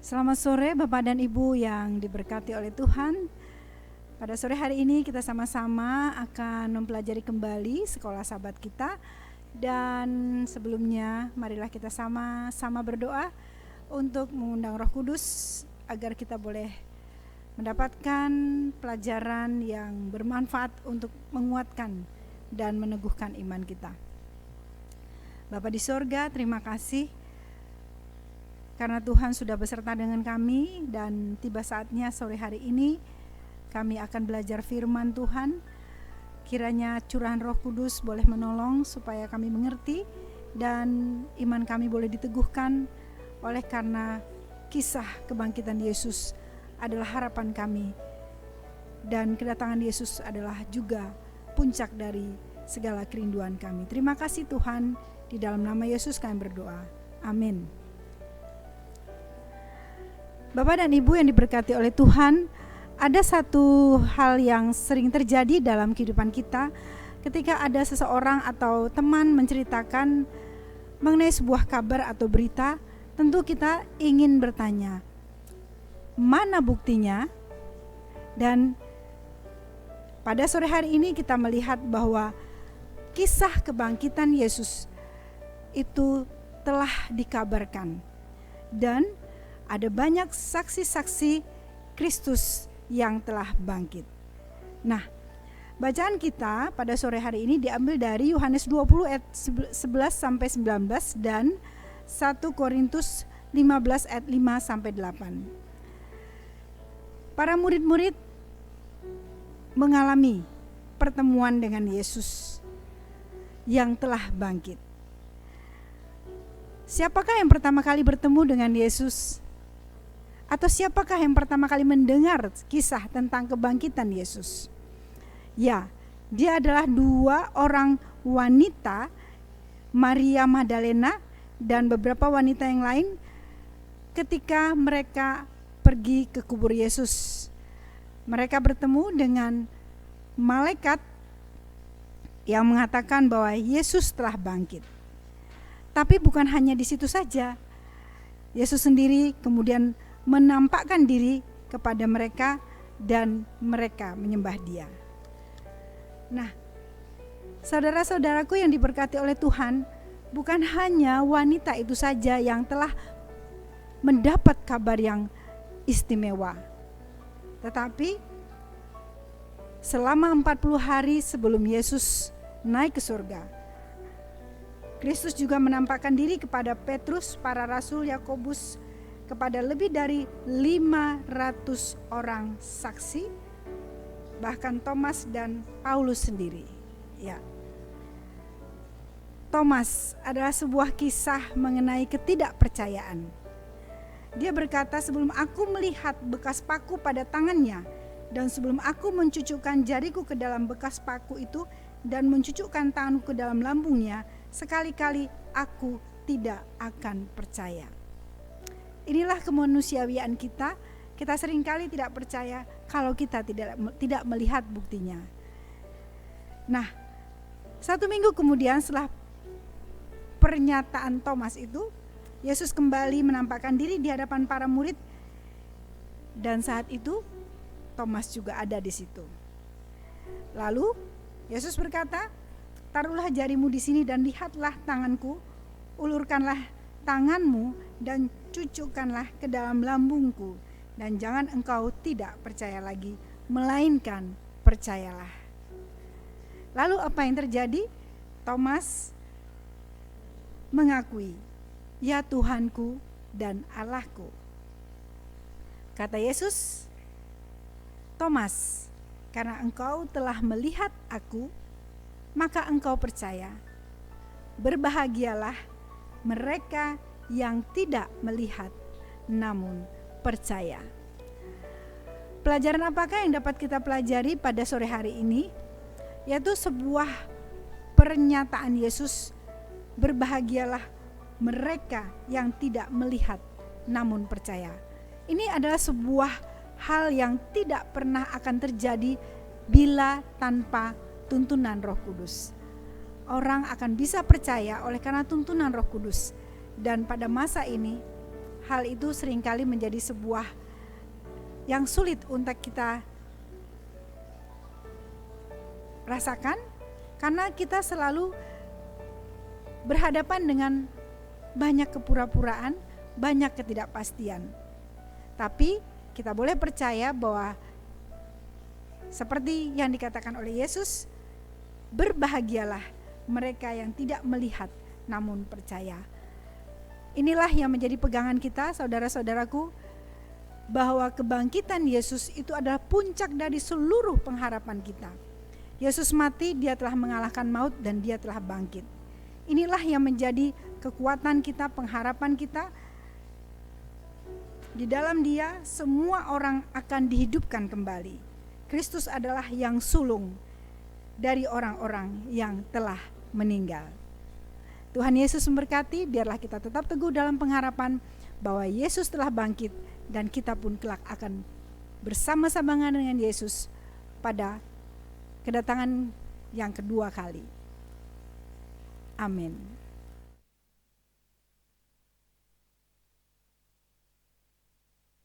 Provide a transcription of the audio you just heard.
Selamat sore Bapak dan Ibu yang diberkati oleh Tuhan. Pada sore hari ini kita sama-sama akan mempelajari kembali sekolah sahabat kita. Dan sebelumnya marilah kita sama-sama berdoa untuk mengundang Roh Kudus agar kita boleh mendapatkan pelajaran yang bermanfaat untuk menguatkan dan meneguhkan iman kita. Bapa di sorga, terima kasih karena Tuhan sudah beserta dengan kami, dan tiba saatnya sore hari ini kami akan belajar firman Tuhan. Kiranya curahan Roh Kudus boleh menolong supaya kami mengerti dan iman kami boleh diteguhkan, oleh karena kisah kebangkitan Yesus adalah harapan kami, dan kedatangan Yesus adalah juga puncak dari segala kerinduan kami. Terima kasih Tuhan, di dalam nama Yesus kami berdoa. Amin. Bapak dan Ibu yang diberkati oleh Tuhan, ada satu hal yang sering terjadi dalam kehidupan kita ketika ada seseorang atau teman menceritakan mengenai sebuah kabar atau berita. Tentu kita ingin bertanya, mana buktinya? Dan pada sore hari ini kita melihat bahwa kisah kebangkitan Yesus itu telah dikabarkan, dan ada banyak saksi-saksi Kristus yang telah bangkit. Nah, bacaan kita pada sore hari ini diambil dari Yohanes 20 ayat 11 sampai 19 dan 1 Korintus 15 ayat 5 sampai 8. Para murid-murid mengalami pertemuan dengan Yesus yang telah bangkit. Siapakah yang pertama kali bertemu dengan Yesus? Atau siapakah yang pertama kali mendengar kisah tentang kebangkitan Yesus? Ya, dia adalah dua orang wanita, Maria Magdalena dan beberapa wanita yang lain, ketika mereka pergi ke kubur Yesus. Mereka bertemu dengan malaikat yang mengatakan bahwa Yesus telah bangkit. Tapi bukan hanya di situ saja. Yesus sendiri kemudian menampakkan diri kepada mereka dan mereka menyembah Dia. Nah, saudara-saudaraku yang diberkati oleh Tuhan, bukan hanya wanita itu saja yang telah mendapat kabar yang istimewa, tetapi selama 40 hari sebelum Yesus naik ke surga, Kristus juga menampakkan diri kepada Petrus, para rasul, Yakobus, kepada lebih dari 500 orang saksi, bahkan Thomas dan Paulus sendiri. Ya. Thomas adalah sebuah kisah mengenai ketidakpercayaan. Dia berkata, sebelum aku melihat bekas paku pada tangannya, dan sebelum aku mencucukkan jariku ke dalam bekas paku itu dan mencucukkan tanganku ke dalam lambungnya, sekali-kali aku tidak akan percaya. Inilah kemanusiawian kita. Kita seringkali tidak percaya kalau kita tidak melihat buktinya. Nah, 1 minggu kemudian setelah pernyataan Thomas itu, Yesus kembali menampakkan diri di hadapan para murid, dan saat itu Thomas juga ada di situ. Lalu Yesus berkata, taruhlah jarimu di sini dan lihatlah tanganku, ulurkanlah tanganmu dan cucukkanlah ke dalam lambungku, dan jangan engkau tidak percaya lagi, melainkan percayalah. Lalu apa yang terjadi? Thomas mengakui, ya Tuhanku dan Allahku. Kata Yesus, Thomas, karena engkau telah melihat aku, maka engkau percaya. Berbahagialah mereka yang tidak melihat namun percaya. Pelajaran apakah yang dapat kita pelajari pada sore hari ini? Yaitu sebuah pernyataan Yesus, berbahagialah mereka yang tidak melihat namun percaya. Ini adalah sebuah hal yang tidak pernah akan terjadi bila tanpa tuntunan Roh Kudus. Orang akan bisa percaya oleh karena tuntunan Roh Kudus. Dan pada masa ini hal itu seringkali menjadi sebuah yang sulit untuk kita rasakan, karena kita selalu berhadapan dengan banyak kepura-puraan, banyak ketidakpastian. Tapi kita boleh percaya bahwa seperti yang dikatakan oleh Yesus, berbahagialah mereka yang tidak melihat namun percaya. Inilah yang menjadi pegangan kita, saudara-saudaraku, bahwa kebangkitan Yesus itu adalah puncak dari seluruh pengharapan kita. Yesus mati, dia telah mengalahkan maut dan dia telah bangkit. Inilah yang menjadi kekuatan kita, pengharapan kita. Di dalam dia semua orang akan dihidupkan kembali. Kristus adalah yang sulung dari orang-orang yang telah meninggal. Tuhan Yesus memberkati, biarlah kita tetap teguh dalam pengharapan bahwa Yesus telah bangkit dan kita pun kelak akan bersama-sama dengan Yesus pada kedatangan yang kedua kali. Amin.